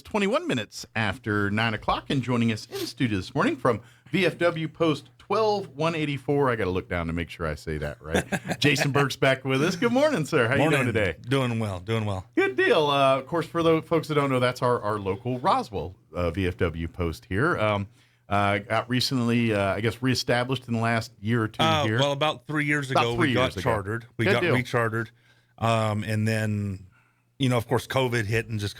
21 minutes after 9 o'clock, and joining us in studio this morning from VFW Post 12184. I got to look down to make sure I say that right. Jason Burke's back with us. Good morning, sir. How you doing today? Doing well. Good deal. Of course, for the folks that don't know, that's our local Roswell VFW Post here. Got recently, I guess, reestablished in the last year or two here. Well, about 3 years ago, we got chartered. We got rechartered. And then, of course, COVID hit and just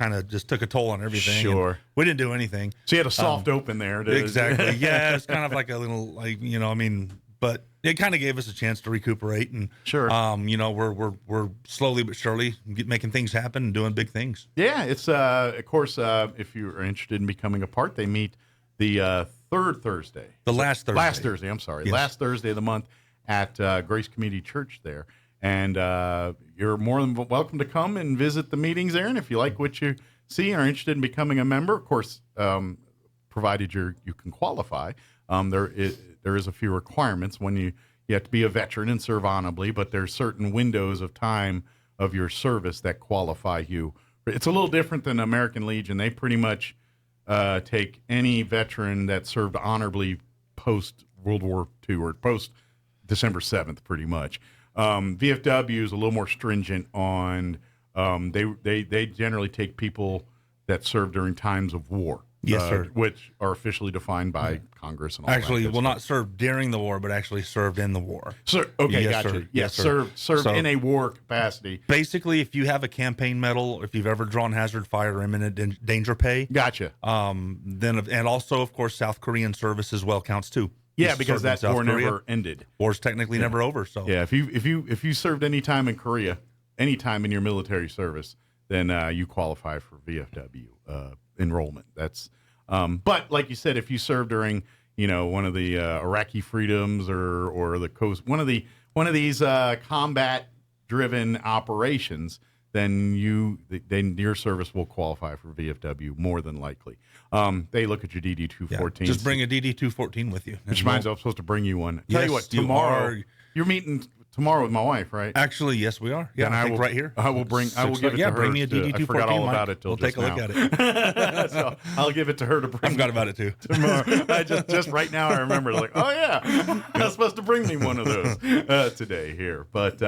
took a toll on everything. Sure. We didn't do anything. So you had a soft open there. Exactly. Yeah, it's kind of like a little, but it kind of gave us a chance to recuperate. And, sure. We're slowly but surely making things happen and doing big things. Yeah, it's, of course, if you're interested in becoming a part, they meet the third Thursday. Last Thursday, I'm sorry. Yes. Last Thursday of the month at Grace Community Church there. And you're more than welcome to come and visit the meetings there. And if you like what you see and are interested in becoming a member, of course, provided you can qualify, there is a few requirements. When you have to be a veteran and serve honorably, but there's certain windows of time of your service that qualify you. It's a little different than American Legion. They pretty much take any veteran that served honorably post World War II or post December 7th, pretty much. VFW is a little more stringent on, they generally take people that serve during times of war. Yes, sir. Which are officially defined by Congress and all actually, that. Not served during the war, but actually served in the war. Sir, okay, yes, gotcha. Sir. Yes, served in a war capacity. Basically, if you have a campaign medal, or if you've ever drawn hazard fire or imminent danger pay. Gotcha. And also, of course, South Korean service as well counts too. Yeah, because that war never ended. War's technically never over. So yeah, if you served any time in Korea, any time in your military service, then you qualify for VFW enrollment. That's but like you said, if you serve during one of the Iraqi freedoms or the coast, one of these combat driven operations, then your service will qualify for VFW more than likely. They look at your DD 214. Just bring a DD 214 with you. Which reminds me, I'm supposed to bring you one. Tell you what, tomorrow you're meeting tomorrow with my wife, right? Actually, yes, we are. Yeah, I think right here. I will give it to her. Bring me a DD 214. I forgot all about it till we'll just take a look at it. So I'll give it to her to bring. I forgot about it too. Tomorrow. I just right now I remember, like, oh yeah, I was supposed to bring me one of those today here. But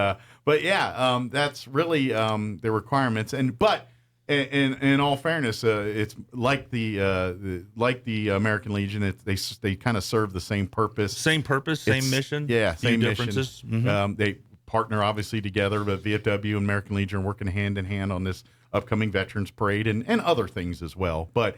yeah, that's really the requirements. But in all fairness, it's like the American Legion. They kind of serve the same purpose. Same mission. Yeah, same differences. Mm-hmm. They partner obviously together, but VFW and American Legion are working hand in hand on this upcoming Veterans Parade and other things as well. But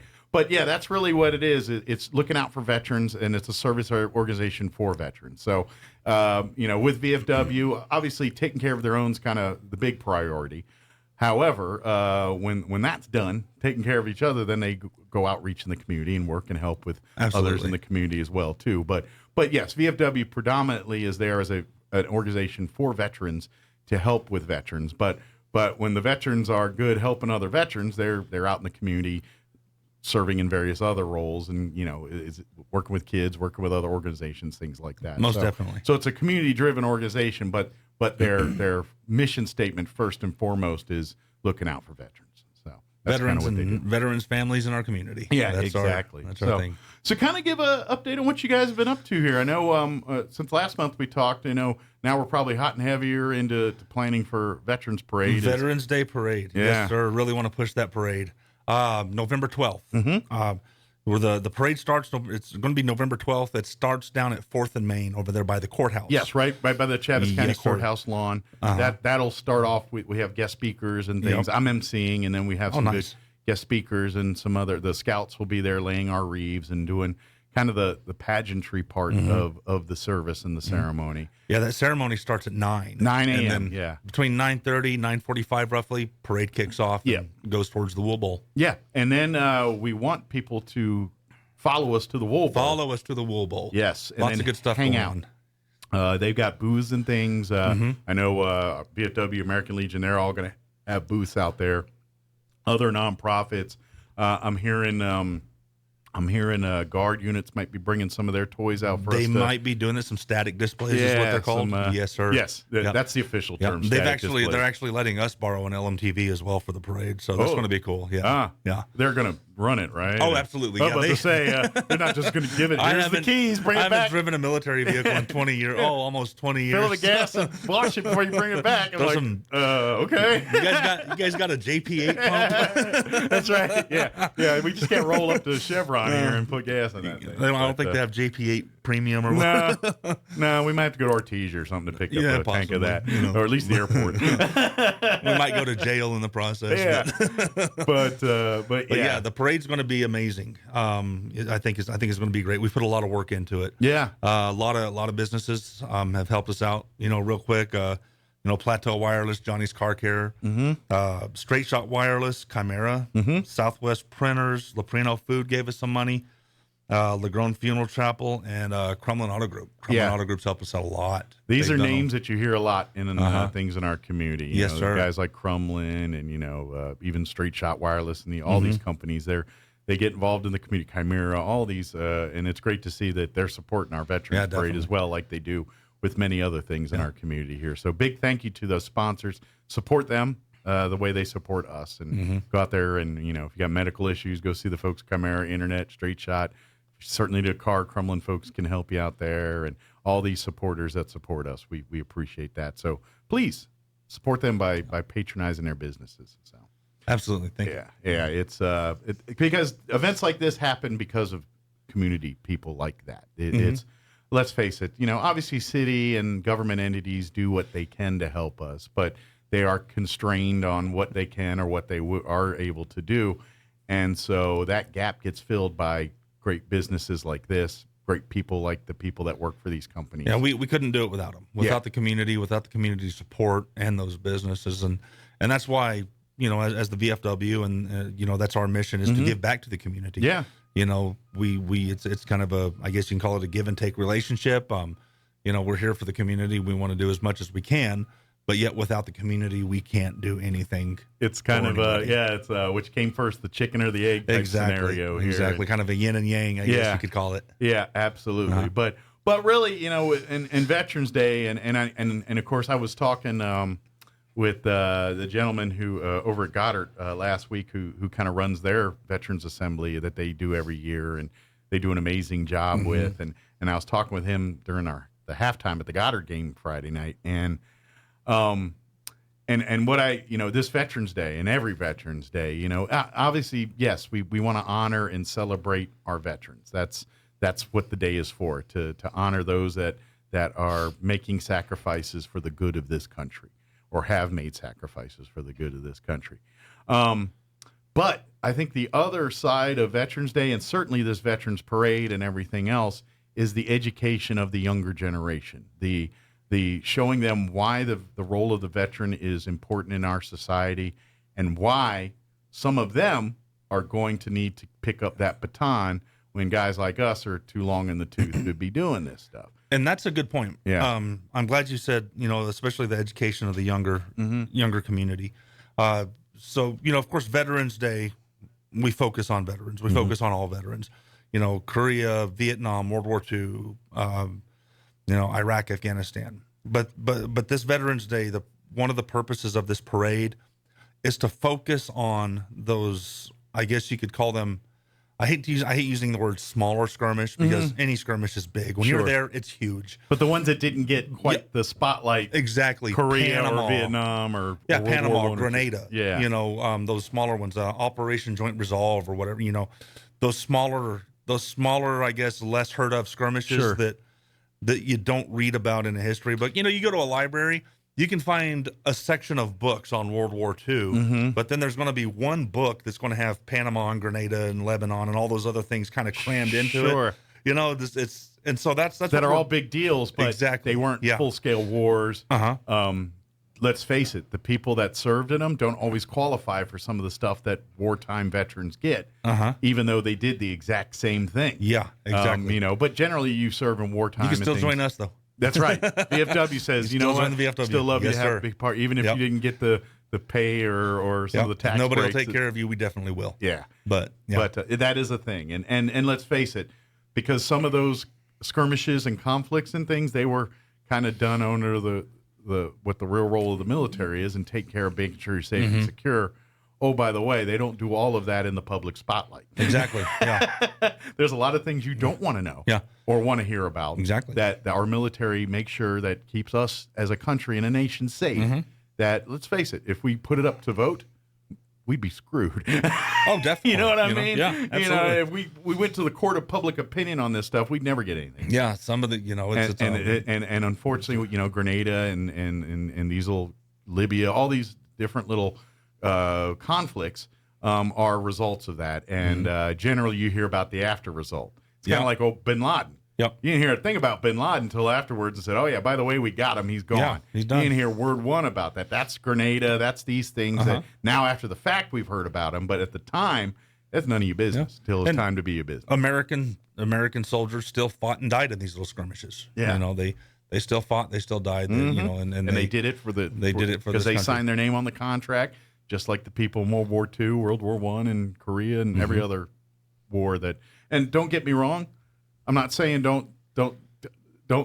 yeah, that's really what it is. It's looking out for veterans, and it's a service organization for veterans. So, with VFW, obviously taking care of their own is kind of the big priority. However, when that's done, taking care of each other, then they go outreach in the community and work and help with others in the community as well too. But yes, VFW predominantly is there as an organization for veterans to help with veterans. But when the veterans are good helping other veterans, they're out in the community serving in various other roles and is working with kids, working with other organizations, things like that. Most definitely. So it's a community driven organization, but their mission statement first and foremost is looking out for veterans. So that's veterans what they do. And veterans families in our community. Yeah, that's exactly. That's our thing. So kind of give an update on what you guys have been up to here. I know since last month we talked, now we're probably hot and heavier into planning for Veterans Parade. Veterans Day Parade. Yeah. Yes, sir. Really want to push that parade. November 12th. Mm-hmm. Where the parade starts, it's going to be November 12th. It starts down at 4th and Main over there by the courthouse. Yes, right by the Chavis County Courthouse lawn. Uh-huh. That'll start off. We have guest speakers and things. Yep. I'm emceeing, and then we have some good guest speakers and the scouts will be there laying our wreaths and doing kind of the pageantry part of the service and the ceremony. Yeah, that ceremony starts at 9 a.m. Yeah, between 9:30, 9:45 roughly, parade kicks off. Yeah, and goes towards the Wool Bowl. Yeah, and then we want people to follow us to the Wool Bowl. Yes, and lots of good stuff. Hang out. They've got booths and things. I know VFW, American Legion, they're all going to have booths out there. Other nonprofits. I'm hearing guard units might be bringing some of their toys out for us. They might be doing some static displays, is what they're called. Yes, sir. Yes, that's the official term. They're actually letting us borrow an LMTV as well for the parade, so that's going to be cool. Yeah, they're going to run it, right? Oh, absolutely. I was about to say, they're not just going to give it. Here's the keys, bring it back. I haven't driven a military vehicle in 20 years. Oh, almost 20 years. Fill the gas and wash it before you bring it back. I'm like, okay. You guys got a JP8 pump? That's right. Yeah. We just can't roll up to Chevron here and put gas in that thing. I don't think they have JP8 premium or what. No, we might have to go to Artesia or something to pick up a tank of that, or at least the airport. We might go to jail in the process. Yeah, but yeah, the parade's going to be amazing. I think it's going to be great. We put a lot of work into it. Yeah, a lot of businesses have helped us out. Real quick. Plateau Wireless, Johnny's Car Care, Straight Shot Wireless, Chimera, Southwest Printers, Leprino Food gave us some money. Lagrone Funeral Chapel, and Crumlin Auto Group. Auto Group's helped us out a lot. These are names that you hear a lot in things in our community. Yes, sir. Guys like Crumlin and, even Straight Shot Wireless and all these companies, they get involved in the community. Chimera, all these, and it's great to see that they're supporting our Veterans Parade as well, like they do with many other things in our community here. So big thank you to those sponsors. Support them the way they support us. And go out there and, if you got medical issues, go see the folks at Chimera, Internet, Straight Shot. Certainly the Crumlin folks can help you out there, and all these supporters that support us. We appreciate that. So please support them by patronizing their businesses. So absolutely. Thank you. Yeah. It's because events like this happen because of community people like that. It's, let's face it, obviously city and government entities do what they can to help us, but they are constrained on what they can or what they are able to do. And so that gap gets filled by great businesses like this, great people like the people that work for these companies. Yeah, we couldn't do it without them, without the community, without the community support and those businesses. And that's why, as the VFW and, that's our mission is to give back to the community. Yeah. It's kind of a, I guess you can call it a give and take relationship. We're here for the community. We want to do as much as we can, but yet without the community, we can't do anything. It's kind of it's which came first, the chicken or the egg type scenario here. Exactly, kind of a yin and yang, I guess you could call it. Yeah, absolutely. But really, in Veterans Day, and of course, I was talking with the gentleman who over at Goddard last week, who kind of runs their Veterans Assembly that they do every year, and they do an amazing job with. And I was talking with him during the halftime at the Goddard game Friday night, and what this Veterans Day and every Veterans Day, obviously, yes, we want to honor and celebrate our veterans. That's what the day is for, to honor those that are making sacrifices for the good of this country, or have made sacrifices for the good of this country. But I think the other side of Veterans Day, and certainly this Veterans Parade and everything else, is the education of the younger generation, the showing them why the role of the veteran is important in our society, and why some of them are going to need to pick up that baton when guys like us are too long in the tooth to be doing this stuff. And that's a good point. Yeah. I'm glad you said, especially the education of the younger community. So, of course, Veterans Day, we focus on veterans. We focus on all veterans. Korea, Vietnam, World War II, Iraq, Afghanistan. But this Veterans Day, one of the purposes of this parade is to focus on those, I guess you could call them, I hate using the word smaller skirmish, because any skirmish is big. When you're there, it's huge. But the ones that didn't get quite the spotlight, exactly, Korea Panama, or Vietnam or Panama, Grenada, those smaller ones, Operation Joint Resolve or whatever, those smaller, I guess, less heard of skirmishes that you don't read about in history. But you go to a library, you can find a section of books on World War II, but then there's going to be one book that's going to have Panama and Grenada and Lebanon and all those other things kind of crammed into it. So that's that are all big deals, but they weren't full scale wars. Let's face it, the people that served in them don't always qualify for some of the stuff that wartime veterans get, even though they did the exact same thing. Yeah, exactly. But generally you serve in wartime. You can still join us, though. That's right. VFW says, what? The VFW. Still love you to have a big part, even if you didn't get the pay or some of the tax Nobody breaks. will take care of you. We definitely will. Yeah. But that is a thing. And let's face it, because some of those skirmishes and conflicts and things, they were kind of done under what the real role of the military is, and take care of making sure you're safe and secure oh, by the way, they don't do all of that in the public spotlight. Exactly. Yeah. There's a lot of things you don't want to know. Yeah. Or want to hear about. Exactly. That our military makes sure that keeps us as a country and a nation safe. That, let's face it, if we put it up to vote, we'd be screwed. Oh, definitely. You know what I mean? Yeah, absolutely. If we went to the court of public opinion on this stuff, we'd never get anything. Yeah, some of the, And unfortunately, Grenada and these little Libya, all these different little conflicts are results of that. And generally, you hear about the after result. It's kind of like Bin Laden. Yep. You didn't hear a thing about Bin Laden until afterwards and said, oh, yeah, by the way, we got him. He's gone. Yeah, he's done. You didn't hear word one about that. That's Grenada. That's these things that now after the fact we've heard about them. But at the time, that's none of your business until it's time to be your business. American soldiers still fought and died in these little skirmishes. Yeah. They still fought, they still died. And they did it for because they signed their name on the contract, just like the people in World War II, World War I, and Korea, and every other war that. And don't get me wrong, I'm not saying don't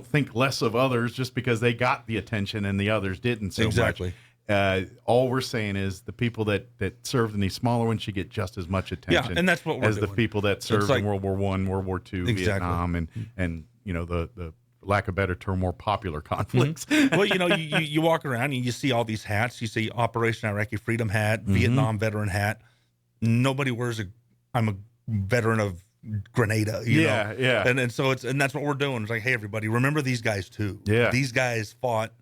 think less of others just because they got the attention and the others didn't so exactly. much. All we're saying is the people that served in these smaller ones should get just as much attention. Yeah, and that's what we're as doing. the people that served in World War I, World War II, Vietnam, and the lack of better term, more popular conflicts. Well, you walk around and you see all these hats. You see Operation Iraqi Freedom hat, Vietnam veteran hat. Nobody wears I'm a veteran of Grenada. You know? Yeah. And so that's what we're doing. It's like, hey, everybody, remember these guys too. Yeah. These guys fought,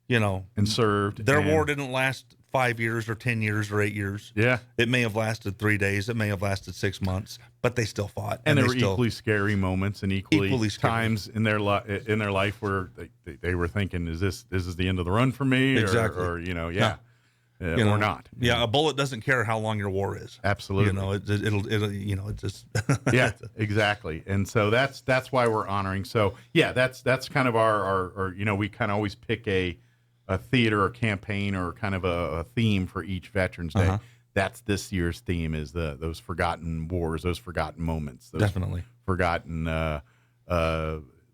and served. Their war didn't last 5 years or 10 years or 8 years. Yeah. It may have lasted 3 days. It may have lasted 6 months, but they still fought. And there were equally scary moments and equally times in their life where they were thinking, is this is the end of the run for me? Exactly. Or or not. Yeah. A bullet doesn't care how long your war is. Absolutely. It'll just. Yeah, exactly. And so that's why we're honoring. So yeah, that's kind of our we kind of always pick a theater or campaign or kind of a theme for each Veterans Day. That's this year's theme is those forgotten wars, those forgotten moments, those definitely forgotten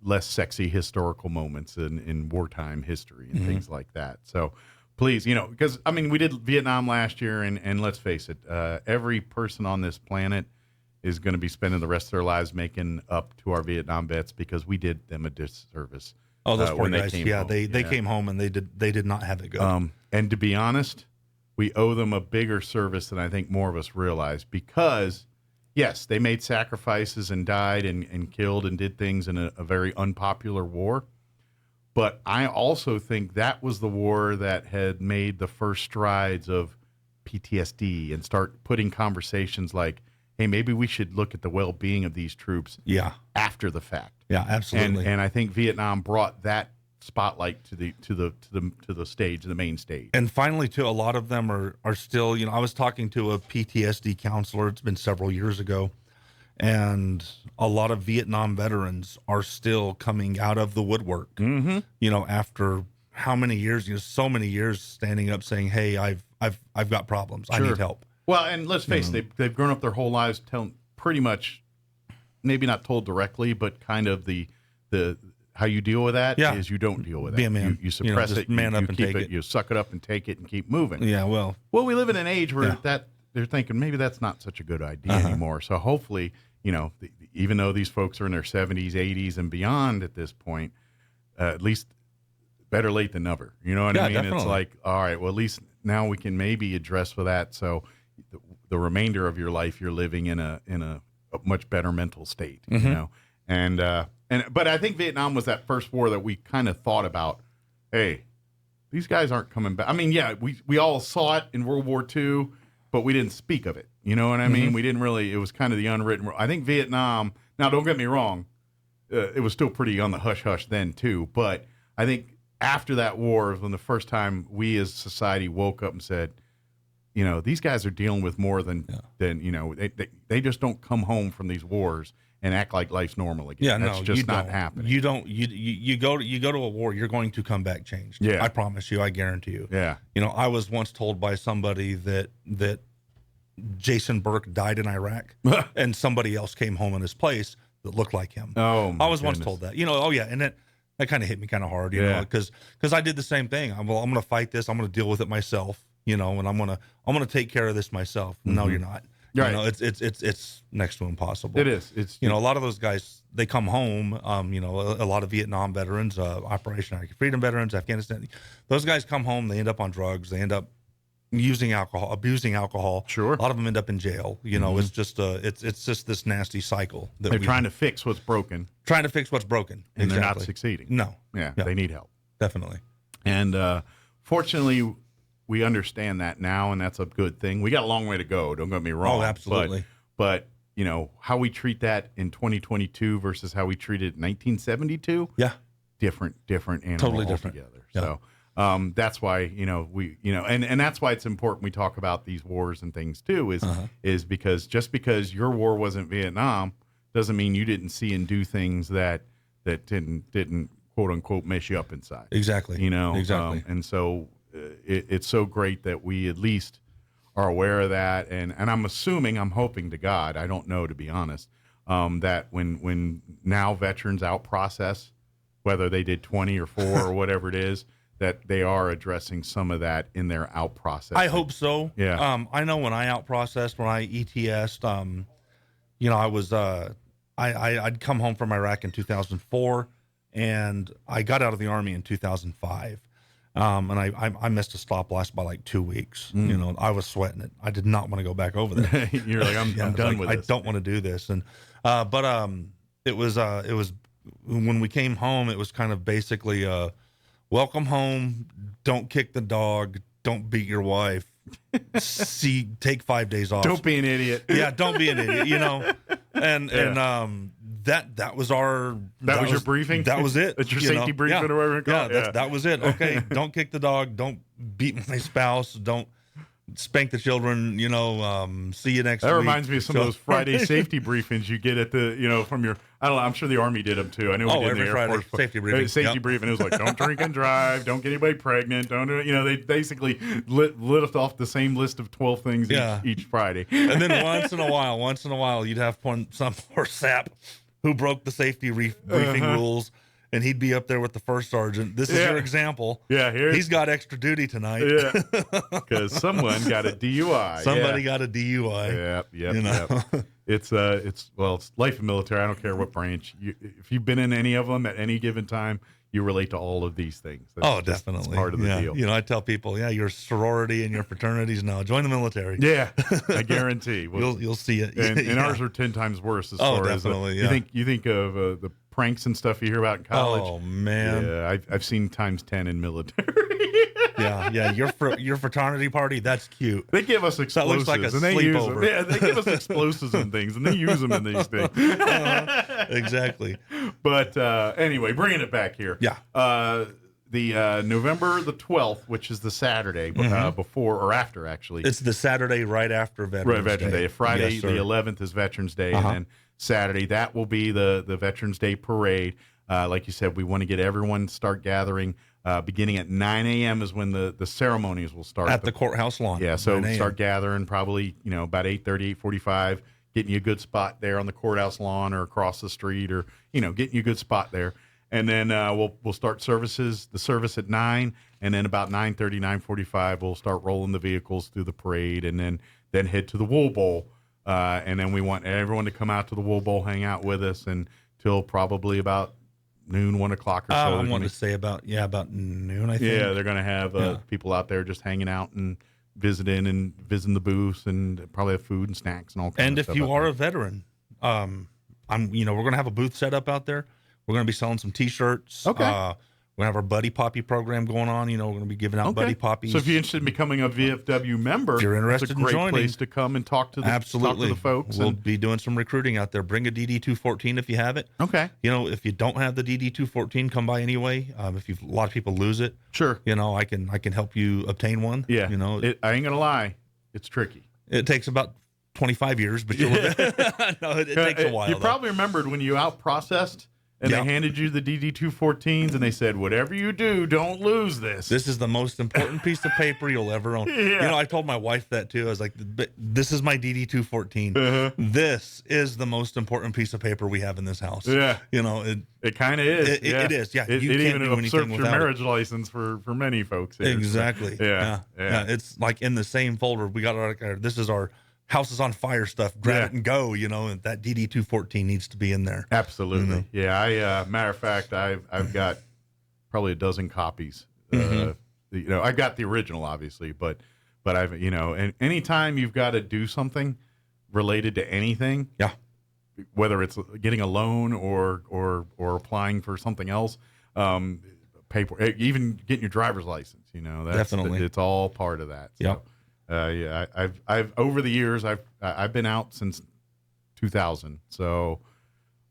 less sexy historical moments in wartime history and things like that. So please, because we did Vietnam last year, and let's face it, every person on this planet is going to be spending the rest of their lives making up to our Vietnam vets because we did them a disservice. Oh, those poor guys! Home. They came home and they did not have it good. And to be honest, we owe them a bigger service than I think more of us realize because, yes, they made sacrifices and died and killed and did things in a very unpopular war. But I also think that was the war that had made the first strides of PTSD and start putting conversations like, hey, maybe we should look at the well-being of these troops after the fact. Yeah, absolutely. And I think Vietnam brought that spotlight to the stage, the main stage. And finally, too, a lot of them are still, I was talking to a PTSD counselor, it's been several years ago, and a lot of Vietnam veterans are still coming out of the woodwork, after how many years, so many years standing up saying, hey, I've got problems. I need help. Well, and let's face it, they've grown up their whole lives telling pretty much, maybe not told directly, but kind of the how you deal with that is you don't deal with it. Be a man. You suppress it. Man up you and keep take it. You suck it up and take it and keep moving. Yeah, well, we live in an age where they're thinking maybe that's not such a good idea anymore. So hopefully, even though these folks are in their 70s, 80s, and beyond at this point, at least better late than never. You know what I mean? Definitely. It's like, all right, well, at least now we can maybe address with that. So the remainder of your life, you're living in a much better mental state, but I think Vietnam was that first war that we kind of thought about, hey, these guys aren't coming back. We all saw it in World War II, but we didn't speak of it. You know what I mean? We didn't really, it was kind of the unwritten rule. I think Vietnam, now don't get me wrong, it was still pretty on the hush-hush then too, but I think after that war was when the first time we as society woke up and said, these guys are dealing with more than they just don't come home from these wars and act like life's normal again. Yeah, that's just not happening. You don't. You go to a war, you're going to come back changed. Yeah, I promise you. I guarantee you. Yeah. I was once told by somebody that Jason Burke died in Iraq, and somebody else came home in his place that looked like him. Oh, my I was goodness. once told that. And that kind of hit me kind of hard. Because I did the same thing. I'm going to fight this. I'm going to deal with it myself. and I'm gonna take care of this myself. No, you're not. Right. It's next to impossible. It is. It's a lot of those guys, they come home. A lot of Vietnam veterans, Operation Iraqi Freedom veterans, Afghanistan. Those guys come home. They end up on drugs. They end up using alcohol, abusing alcohol. Sure. A lot of them end up in jail. It's just it's just this nasty cycle that they're trying to fix what's broken, trying to fix what's broken, and they're not succeeding. No. Yeah, they need help. Definitely. And fortunately, we understand that now, and that's a good thing. We got a long way to go. Don't get me wrong. Oh, absolutely. But how we treat that in 2022 versus how we treated it in 1972. Yeah. Different animal Totally different. altogether. Yeah. So. That's why and that's why it's important we talk about these wars and things too is because just because your war wasn't Vietnam doesn't mean you didn't see and do things that didn't quote unquote mess you up inside. Exactly. Exactly. And so it's so great that we at least are aware of that, and I'm hoping to God, I don't know, to be honest, that when now veterans out process, whether they did 20 or 4 or whatever it is, that they are addressing some of that in their out process. I hope so. Yeah. I know when I out processed, when I ETS'd, I was I'd come home from Iraq in 2004, and I got out of the Army in 2005. And I missed a stop loss by like 2 weeks. I was sweating it. I did not want to go back over there. You're like, I'm done with this. I don't want to do this. And but it was when we came home, it was kind of basically welcome home. Don't kick the dog. Don't beat your wife. Take 5 days off. Don't be an idiot. Yeah, don't be an idiot. And that was our. That was your briefing. That was it. That's your safety briefing or whatever. That was it. Okay, don't kick the dog. Don't beat my spouse. Don't spank the children. See you next week. That reminds me of some of those Friday safety briefings you get at the from your. I don't know. I'm sure the Army did them too. I know we did in the Air Friday, Force. Safety briefing. Safety briefing. It was like, don't drink and drive. Don't get anybody pregnant. Don't do it. They basically lit off the same list of 12 things each Friday. And then once in a while, you'd have some poor sap who broke the safety briefing rules, and he'd be up there with the first sergeant. This is your example. Yeah, he's got extra duty tonight. Yeah, because someone got a DUI. Somebody got a DUI. Yep. It's life in military. I don't care what branch. If you've been in any of them at any given time, you relate to all of these things. Definitely. It's part of the deal. I tell people, your sorority and your fraternities, no, join the military. Yeah, I guarantee. You'll see it. And ours are 10 times worse as far definitely, as you think of the pranks and stuff you hear about in college. Oh man, yeah, I've seen times 10 in military. yeah. Your fraternity party, that's cute. They give us explosives. That looks like a and they use them. sleepover. Yeah, they give us explosives and things, and they use them in these things. Exactly. But anyway, bringing it back here. Yeah. The November the 12th, which is the Saturday before or after, actually. It's the Saturday right after Veterans Day. Friday, yes, the 11th is Veterans Day, and then Saturday, that will be the Veterans Day parade. Like you said, we want to get everyone start gathering. Beginning at 9 a.m. is when the ceremonies will start. At the courthouse lawn. Yeah, so start gathering probably, about 8:30, 8:45, getting you a good spot there on the courthouse lawn or across the street or, getting you a good spot there. And then we'll start the service at 9, and then about 9:30, 9:45, we'll start rolling the vehicles through the parade and then head to the Wool Bowl. And then we want everyone to come out to the Wool Bowl, hang out with us until probably about noon, 1 o'clock or so. I want to say about noon, I think. Yeah, they're going to have people out there just hanging out and visiting the booths and probably have food and snacks and all kinds of stuff. And if you are a veteran, we're going to have a booth set up out there. We're going to be selling some T-shirts. Okay. We're going to have our Buddy Poppy program going on. We're going to be giving out Buddy Poppies. So if you're interested in becoming a VFW member, if you're interested it's a great in joining, place to come and talk to the folks. We'll be doing some recruiting out there. Bring a DD-214 if you have it. Okay. If you don't have the DD-214, come by anyway. A lot of people lose it. Sure. I can help you obtain one. Yeah. I ain't gonna lie, it's tricky. It takes about 25 years, but you'll no, it takes a while. You probably remembered when you out processed and Yeah. they handed you the DD-214s, and they said, whatever you do, don't lose this. This is the most important piece of paper you'll ever own. Yeah. You know, I told my wife that too. I was like, this is my DD-214. Uh-huh. This is the most important piece of paper we have in this house. Yeah. You know, It kind of is. It is. Yeah. It You can't even do anything usurps your without it. marriage license for many folks here. Exactly. So, yeah. It's like in the same folder. We got this is our house is on fire stuff. Grab it and go. You know, and that DD-214 needs to be in there. Absolutely. Mhm. Yeah. Matter of fact, I've got probably a dozen copies. You know, I got the original, obviously, but I've, you know, and anytime you've got to do something related to anything, Yeah. whether it's getting a loan or applying for something else, paper, even getting your driver's license, you know, Definitely. it's all part of that. So, yeah, I've over the years, I've been out since 2000. So,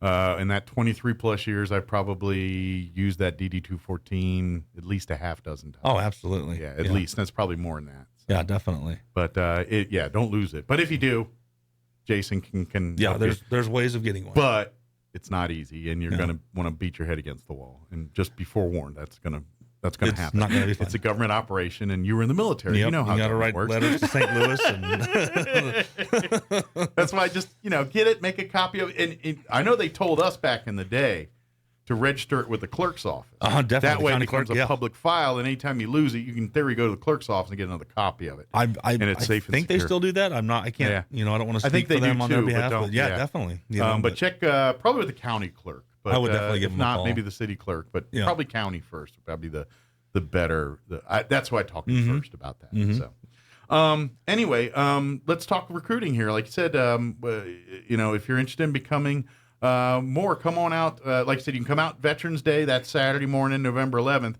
in that 23 plus years, I've probably used that DD-214 at least a half dozen times. Oh, absolutely. Yeah, at least. That's probably more than that. So, Yeah, definitely. but don't lose it. But if you do, Jason can Yeah, help you. there's ways of getting one. But it's not easy, and you're No. going to want to beat your head against the wall. And just be forewarned, that's going to It's happen. not gonna be fun. It's a government operation, and you were in the military. Yep, You know how you got to government write works. letters to St. Louis, and That's why I just get it, make a copy of it. And I know they told us back in the day to register it with the clerk's office. definitely. That way, it County becomes clerk, a yeah. public file, and anytime you lose it, you can in theory go to the clerk's office and get another copy of it. I it's safe and think they secure. still do that. I'm not. I can't. Yeah. You know, I don't want to I think speak for they do them on their too, but behalf. don't- But yeah, yeah. definitely. You know, But check probably with the county clerk. But, I would definitely give if them a not, call. maybe the city clerk, but Yeah. probably county first would probably be the better. That's why I talked to you first about that. So, anyway, let's talk recruiting here. Like you said, you know, if you're interested in becoming more, come on out. Like I said, you can come out Veterans Day. That's Saturday morning, November 11th.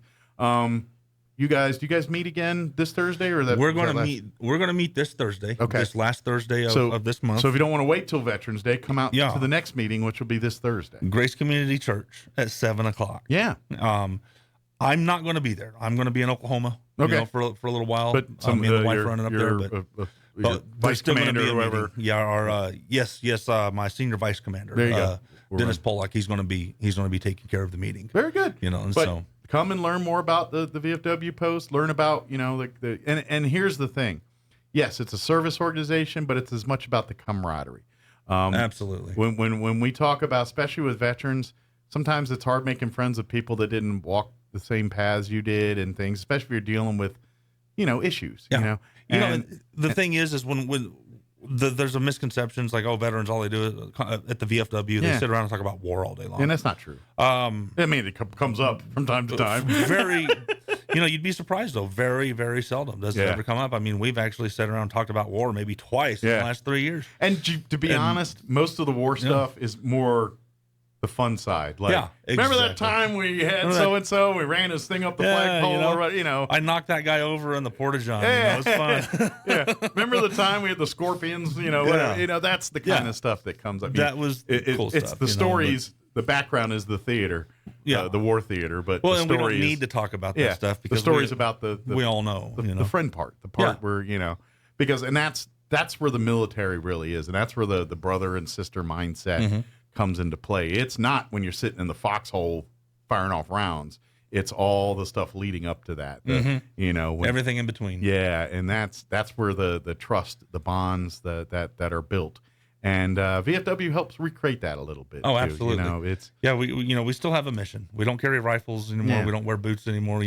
Do you guys meet again this Thursday or that? we're going that to last- meet. We're going to meet this Thursday. Okay. This last Thursday of this month. So if you don't want to wait till Veterans Day, come out Yeah. to the next meeting, which will be this Thursday. Grace Community Church at 7:00. Yeah. I'm not going to be there. I'm going to be in Oklahoma. Okay. You know, for a little while. But me and the wife running up there. But your there's vice still gonna commander be or a whoever. meeting. Yeah, our yes, my senior vice commander. There you go. We're Dennis Pollock. He's going to be taking care of the meeting. Very good. You know, and But so come and learn more about the VFW post. Learn about and here's the thing. Yes, it's a service organization, but it's as much about the camaraderie. absolutely. When we talk about, especially with veterans, sometimes it's hard making friends with people that didn't walk the same paths you did and things, especially if you're dealing with, issues. Yeah. And and the thing is when there's a misconceptions like, oh, veterans, all they do is at the VFW, they Yeah. sit around and talk about war all day long. that's not true. I mean, it comes up from time to time. Very, you'd be surprised though. Very, very seldom does it Yeah. ever come up. I mean, we've actually sat around and talked about war maybe twice in Yeah. the last 3 years. And to be honest, most of the war stuff is more the fun side. Like, Yeah, remember that exactly. time we had Remember that- so and so, we ran this thing up the flagpole, I knocked that guy over in the porta john. Yeah. It was fun. yeah. Remember the time we had the scorpions? Whatever, Yeah. that's the kind Yeah. of stuff that comes up. That was cool it's stuff, the you know, stories. The background is the theater, Yeah. the war theater. But Well, the and we don't story need is, to talk about yeah, that stuff because the stories about the we all know, the friend part, the part Yeah. where because that's where the military really is, and that's where the brother and sister mindset comes into play. It's not when you're sitting in the foxhole firing off rounds. It's all the stuff leading up to that. When, everything in between. yeah, and that's where the trust, the bonds that are built, and VFW helps recreate that a little bit. Oh, too. absolutely. It's Yeah, we still have a mission. We don't carry rifles anymore. Yeah. We don't wear boots anymore.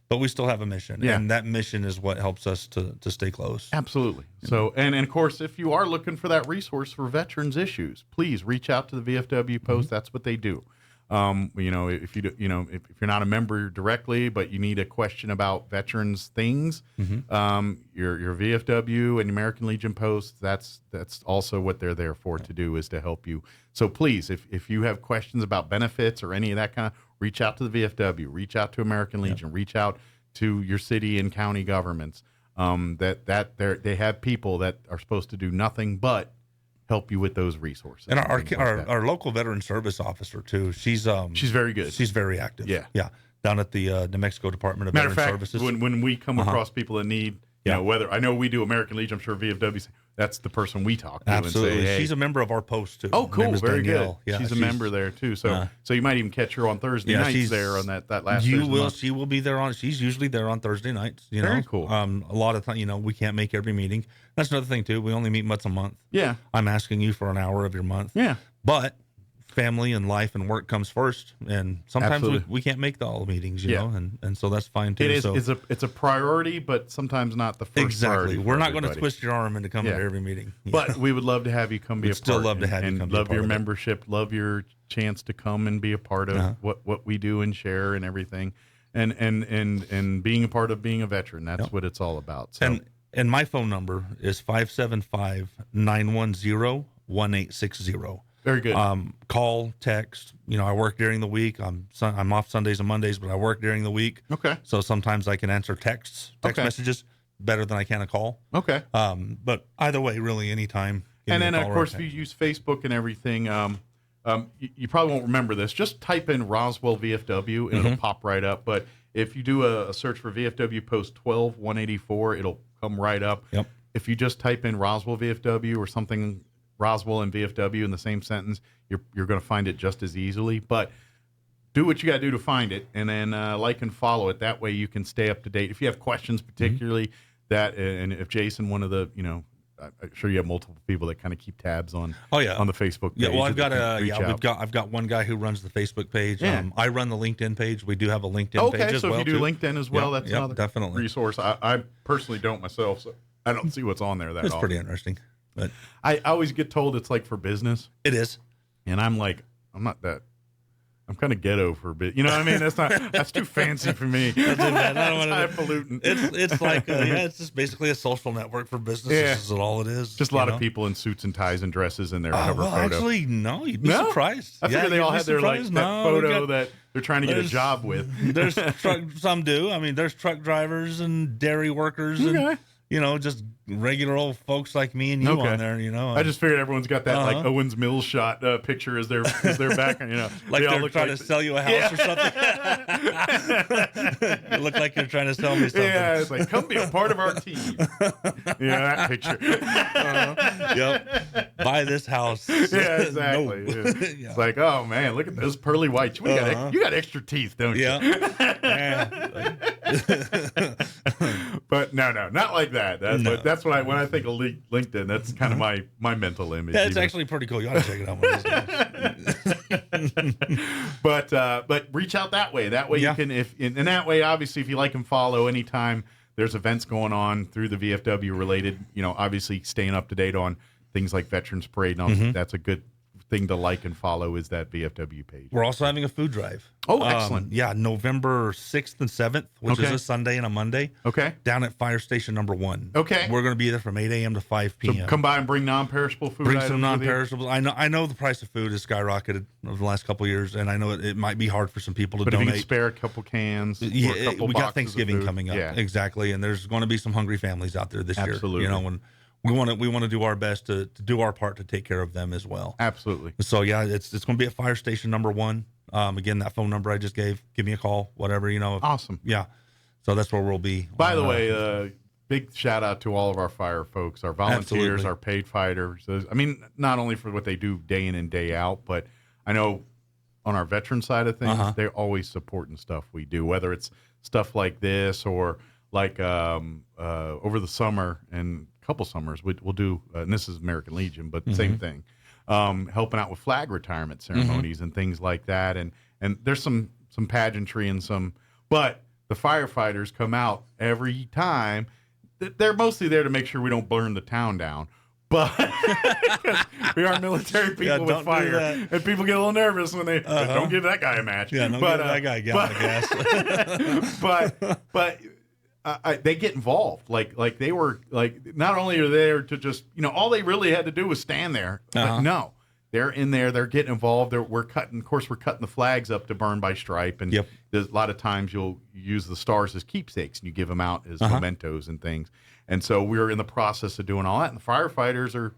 But we still have a mission, Yeah. and that mission is what helps us to stay close. absolutely so. And of course, if you are looking for that resource for veterans issues, please reach out to the VFW post. That's what they do. If you do, if you're not a member directly, but you need a question about veterans things, your VFW and American Legion post, that's also what they're there for to do, is to help you. So please, if you have questions about benefits or any of that kind of, reach out to the VFW, reach out to American Legion, reach out to your city and county governments. They have people that are supposed to do nothing but help you with those resources. And things like that. our local veteran service officer too. She's very good. She's very active. Yeah. yeah. Down at the New Mexico Department of Matter of Veteran fact, Services. when we come across people that need You know, whether I know we do American Legion, I'm sure VFW, that's the person we talk to. Absolutely. And say, hey, she's a member of our post too. oh, cool. Very Danielle. good. Yeah, she's a member there too. So you might even catch her on Thursday nights she's there on that last you Thursday will month. She will be there on. She's usually there on Thursday nights. You Very know, cool. A lot of time, you know, we can't make every meeting. That's another thing too. We only meet once a month. Yeah. I'm asking you for an hour of your month. Yeah. But family and life and work comes first, and sometimes we can't make all the meetings, you know, and so that's fine too. It is. So, it's a priority, but sometimes not the first priority. We're not going to twist your arm into coming to every meeting, but we would love to have you come be a part. Still love to have you come. And love your membership. Love your chance to come and be a part of what we do and share and everything, and being a part of being a veteran. That's what it's all about. So. And my phone number is 575-910-1860. Very good. Call, text. You know, I work during the week. I'm off Sundays and Mondays, but I work during the week. Okay. So sometimes I can answer text messages better than I can a call. Okay. But either way, really, anytime. And then, of course, if you use Facebook and everything, you probably won't remember this. Just type in Roswell VFW, and it'll pop right up. But if you do a search for VFW Post 12184, it'll come right up. Yep. If you just type in Roswell VFW or something, Roswell and VFW in the same sentence, you're going to find it just as easily. But do what you got to do to find it, and then like and follow it. That way you can stay up to date. If you have questions, particularly that, and if Jason, one of the, you know, I'm sure you have multiple people that kind of keep tabs on. Oh yeah, on the Facebook page. Yeah, well, I've got one guy who runs the Facebook page. Yeah. I run the LinkedIn page. We do have a LinkedIn page as so well. if you do too. LinkedIn as well, that's another definitely resource. I personally don't myself, so I don't see what's on there that It's often. pretty interesting. But I always get told it's like for business. It is. And I'm like, I'm not that. I'm kind of ghetto for a bit. You know what I mean? That's too fancy for me. That's highfalutin. It's like it's just basically a social network for businesses. Yeah. Is all it is. Just a lot of people in suits and ties and dresses in their cover photo. Actually, no, you'd be surprised. I figured they all had their that photo that they're trying to get a job with. There's some do. I mean, there's truck drivers and dairy workers and you know, just regular old folks like me and you on there, you know. I just figured everyone's got that like Owens Mills shot picture as their background, you know. Like they're trying to sell you a house or something. You look like you're trying to sell me something. Yeah, it's like, come be a part of our team. Yeah, that picture. Yep. Buy this house. Yeah, exactly. No. It's like, oh man, look at those pearly whites. You got extra teeth, don't you? Yeah. But no, not like that. That's what when I think of LinkedIn, that's kind of my mental image. Yeah, it's actually pretty cool. You ought to check it out one of these days. But reach out that way. That way you can, and that way, obviously, if you like and follow anytime there's events going on through the VFW related, you know, obviously staying up to date on things like Veterans Parade and all, that's a good thing to like and follow is that VFW page. We're also having a food drive. Oh, excellent. Yeah, November 6th and 7th, which is a Sunday and a Monday. Okay. Down at Fire Station number 1. Okay. We're going to be there from 8 a.m. to 5 p.m. So come by and bring non-perishable food. Bring some non-perishables. I know the price of food has skyrocketed over the last couple of years, and I know it might be hard for some people to donate. If you can spare a couple cans, yeah, or a couple we got Thanksgiving food. coming up. Yeah. Exactly, and there's going to be some hungry families out there this year. Absolutely. You know, when we want to do our best to do our part to take care of them as well. Absolutely. So yeah, it's going to be at Fire Station number 1. Again, that phone number I just gave. Give me a call, whatever, you know. Awesome. Yeah. So that's where we'll be. By the way, big shout out to all of our fire folks, our volunteers, our paid fighters. I mean, not only for what they do day in and day out, but I know on our veteran side of things, they're always supporting stuff we do, whether it's stuff like this or like over the summer and a couple summers we'll do, and this is American Legion, but same thing. Helping out with flag retirement ceremonies and things like that. And there's some pageantry and but the firefighters come out every time. They're mostly there to make sure we don't burn the town down. But we are military people with fire, and people get a little nervous when they don't give that guy a match. Yeah, don't give that guy a gallon of gas. but they get involved. Like they were like, not only are they there to just, you know, all they really had to do was stand there. But no, they're in there. They're getting involved. We're cutting the flags up to burn by stripe. And there's a lot of times you'll use the stars as keepsakes and you give them out as mementos and things. And so we're in the process of doing all that. And the firefighters are,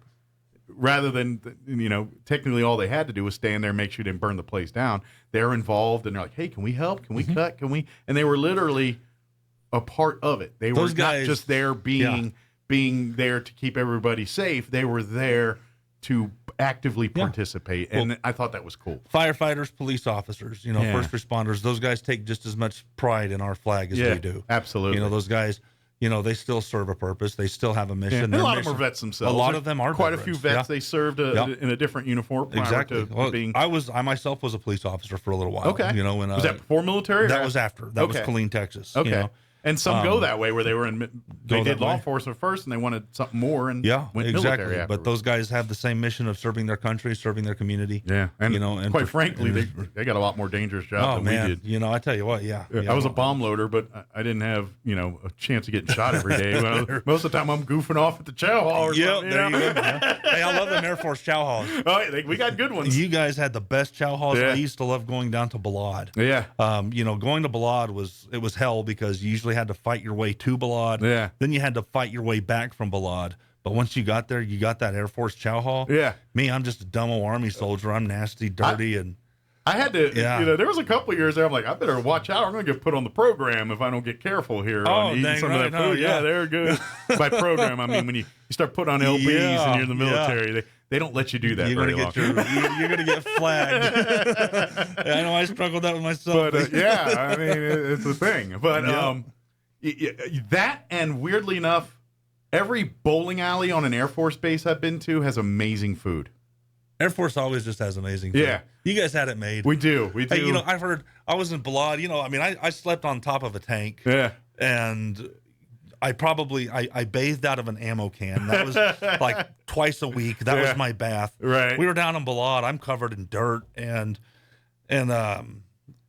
rather than, you know, technically all they had to do was stand there and make sure they didn't burn the place down. They're involved and they're like, hey, can we help? Can we cut? Can we? And they were literally a part of it. They Those were guys- not just there being there to keep everybody safe. They were there to actively participate, and I thought that was cool. Firefighters, police officers, first responders, those guys take just as much pride in our flag as we do. Absolutely. Those guys, they still serve a purpose. They still have a mission. And a lot of them are vets themselves. A lot of them are quite veterans. a few vets. They served in a different uniform prior Exactly. to Well, being. I myself was a police officer for a little while. Okay. When was that before military? that was after. That was Killeen, Texas. Okay. And some go that way, where they were they did law way. enforcement first, and they wanted something more, and went exactly. military afterwards. But those guys have the same mission of serving their country, serving their community. Yeah, and and quite frankly, they got a lot more dangerous job than we did. I tell you what, I was a bomb loader, but I didn't have a chance of getting shot every day. Most of the time, I'm goofing off at the chow hall. Or something, there you go. Hey, I love them Air Force chow halls. Oh, we got good ones. You guys had the best chow halls. Yeah. I used to love going down to Balad. Yeah. Going to Balad was hell, because you usually had to fight your way to Balad. Yeah. Then you had to fight your way back from Balad. But once you got there, you got that Air Force chow hall. Yeah. Me, I'm just a dumb old Army soldier. I'm nasty, dirty, and I had to, there was a couple of years there. I'm like, I better watch out. I'm going to get put on the program if I don't get careful here on eating some of that food. Yeah, they're good. By program, I mean when you start putting on LBs and you're in the military, they don't let you do that very long. You're going to get flagged. I know I struggled that with myself. But I mean, it's a thing. But that, and weirdly enough, every bowling alley on an Air Force base I've been to has amazing food. Air Force always just has amazing food. Yeah. You guys had it made. We do. Hey, I've heard, I was in Balad, I slept on top of a tank. Yeah. And I bathed out of an ammo can. That was like twice a week. That was my bath. Right. We were down in Balad. I'm covered in dirt and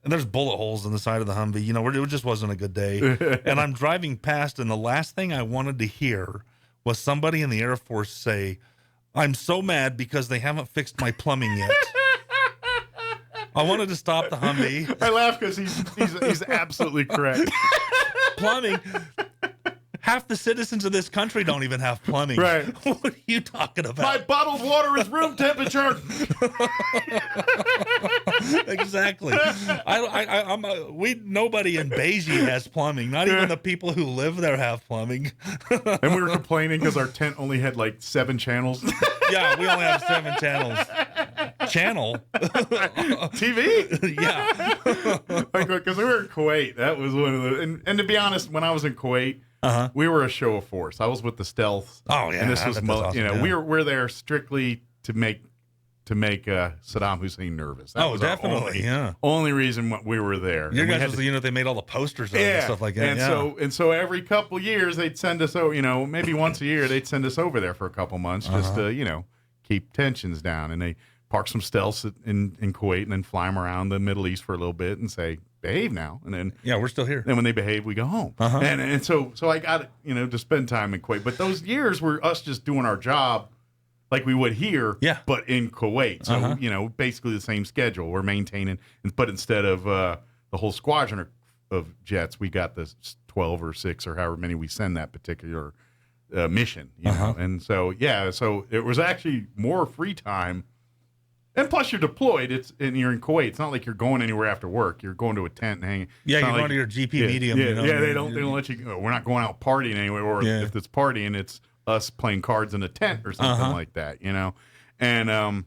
there's bullet holes in the side of the Humvee. It just wasn't a good day. And I'm driving past, and the last thing I wanted to hear was somebody in the Air Force say, "I'm so mad because they haven't fixed my plumbing yet." I wanted to stop the Humvee. I laugh because he's absolutely correct. Plumbing. Half the citizens of this country don't even have plumbing. Right. What are you talking about? My bottled water is room temperature. Exactly. Nobody in Beijing has plumbing. Not even the people who live there have plumbing. And we were complaining because our tent only had like 7 channels. Yeah, we only have 7 channels. Channel? TV? Yeah. Because we were in Kuwait. That was one of the... And to be honest, when I was in Kuwait, we were a show of force. I was with the stealth. Oh, yeah. And this was, awesome, we're there strictly to make Saddam Hussein nervous. That was definitely, only reason we were there. Your guys was the unit they made all the posters of and stuff like that. And so every couple years they'd send us over, maybe once a year they'd send us over there for a couple months just to, keep tensions down. And they park some stealths in Kuwait and then fly them around the Middle East for a little bit and say, behave now. And then we're still here. Then when they behave, we go home. And so I got to spend time in Kuwait. But those years were us just doing our job like we would here, but in Kuwait. So, basically the same schedule. We're maintaining, but instead of the whole squadron of jets, we got the 12 or 6 or however many we send that particular mission. You know? And so, so it was actually more free time. And plus, you're deployed. And you're in Kuwait. It's not like you're going anywhere after work. You're going to a tent and hanging. Yeah, you're going to your GP medium. They don't let you go. We're not going out partying anywhere. Or if it's partying, it's us playing cards in a tent or something like that. And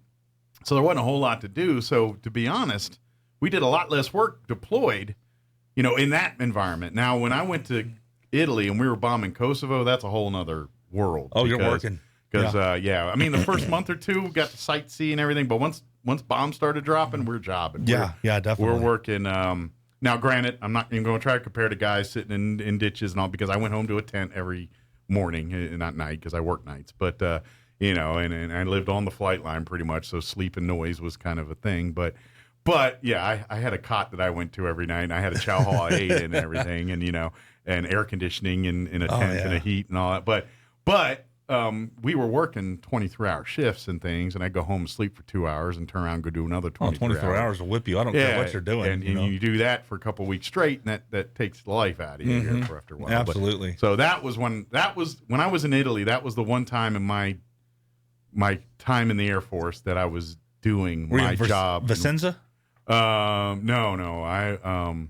so there wasn't a whole lot to do. So to be honest, we did a lot less work deployed, in that environment. Now, when I went to Italy and we were bombing Kosovo, that's a whole nother world. Oh, you're working. Because I mean, the first month or two, we got to sightsee and everything. But once bombs started dropping, we're jobbing. Definitely. We're working. Now, granted, I'm not even going to try to compare to guys sitting in ditches and all, because I went home to a tent every morning, not night, because I work nights. But and I lived on the flight line pretty much, so sleep and noise was kind of a thing. But I had a cot that I went to every night, and I had a chow hall I ate in and everything, and and air conditioning in a tent and a heat and all that. But we were working 23-hour shifts and things, and I'd go home and sleep for 2 hours and turn around and go do another 24 hours will whip you. I don't care what you're doing. And you do that for a couple of weeks straight, and that takes the life out of you here for after a while. Absolutely. But, so that was when I was in Italy. That was the one time in my time in the Air Force that I was doing my job. Vicenza? No.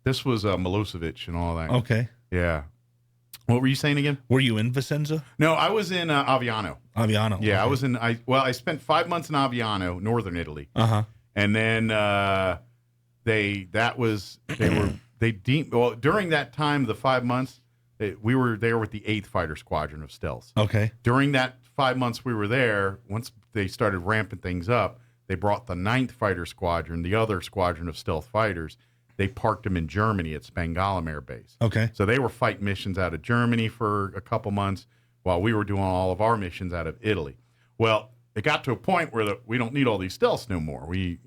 This was Milosevic and all that. Okay. Yeah. What were you saying again? Were you in Vicenza? No, I was in Aviano. Aviano. Yeah, okay. I was in. I spent 5 months in Aviano, northern Italy, and then they deemed during that time, the 5 months, we were there with the 8th Fighter Squadron of Stealth. Okay. During that 5 months we were there, once they started ramping things up, they brought the 9th Fighter Squadron, the other squadron of stealth fighters. They parked them in Germany at Spangalum Air Base. Okay. So they were fight missions out of Germany for a couple months while we were doing all of our missions out of Italy. Well, it got to a point where we don't need all these stealths no more. We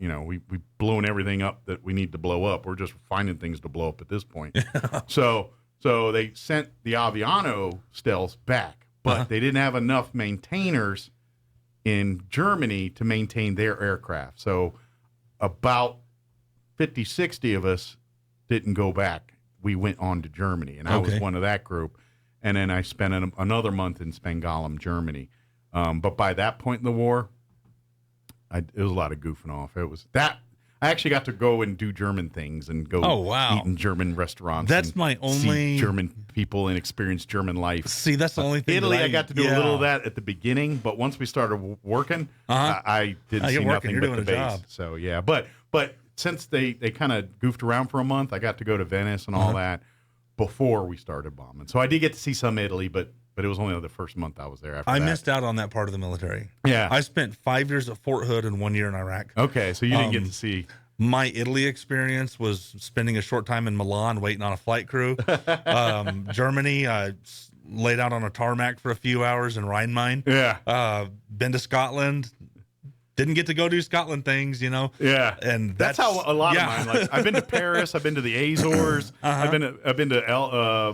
blown everything up that we need to blow up. We're just finding things to blow up at this point. So they sent the Aviano stealths back, but they didn't have enough maintainers in Germany to maintain their aircraft. So about 50, 60 of us didn't go back. We went on to Germany, and I was one of that group. And then I spent another month in Spangalum, Germany. But by that point in the war, it was a lot of goofing off. It was that I actually got to go and do German things and go eat in German restaurants. That's my only see German people and experience German life. See, that's the only thing. Italy, I got to do a little of that at the beginning, but once we started working, I didn't see nothing but the base. Job. So yeah, but since they kind of goofed around for a month, I got to go to Venice and all that before we started bombing. So I did get to see some Italy, but it was only the first month I was there. After I missed out on that part of the military. Yeah. I spent 5 years at Fort Hood and 1 year in Iraq. Okay, so you didn't get to see. My Italy experience was spending a short time in Milan waiting on a flight crew. Germany, I laid out on a tarmac for a few hours in Rhine-Main. Yeah. Been to Scotland. Didn't get to go do Scotland things, Yeah, and that's how a lot of mine. Like I've been to Paris, I've been to the Azores, I've been to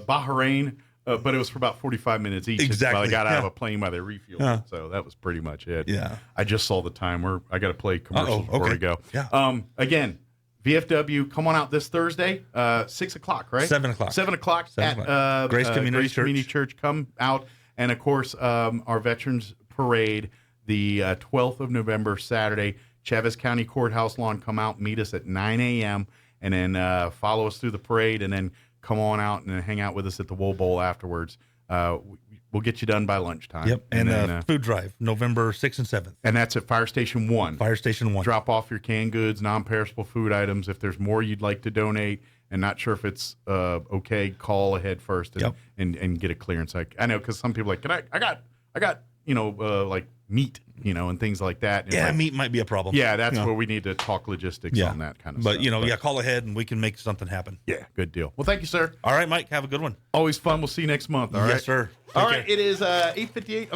Bahrain, but it was for about 45 minutes each. Exactly. I got out of a plane while they refueled, so that was pretty much it. Yeah, I just saw the time where I got to play commercials before we go. Yeah. Again, VFW, come on out this Thursday, 6 o'clock, right? 7 o'clock. 7 o'clock at Grace Community Church. Come out, and of course, our Veterans Parade. The 12th of November, Saturday, Chavez County Courthouse lawn. Come out, meet us at 9 a.m., and then follow us through the parade, and then come on out and hang out with us at the Wool Bowl afterwards. We'll get you done by lunchtime. Yep, and then, food drive, November 6th and 7th. And that's at Fire Station 1. Fire Station 1. Drop off your canned goods, non-perishable food items. If there's more you'd like to donate and not sure if it's okay, call ahead first and get a clearance. I know, because some people are like, I got like meat, and things like that. And meat might be a problem. Yeah, that's where we need to talk logistics on that kind of stuff. But, call ahead and we can make something happen. Yeah, good deal. Well, thank you, sir. All right, Mike, have a good one. Always fun. We'll see you next month. All right? Yes, sir. All right, it is 8:58.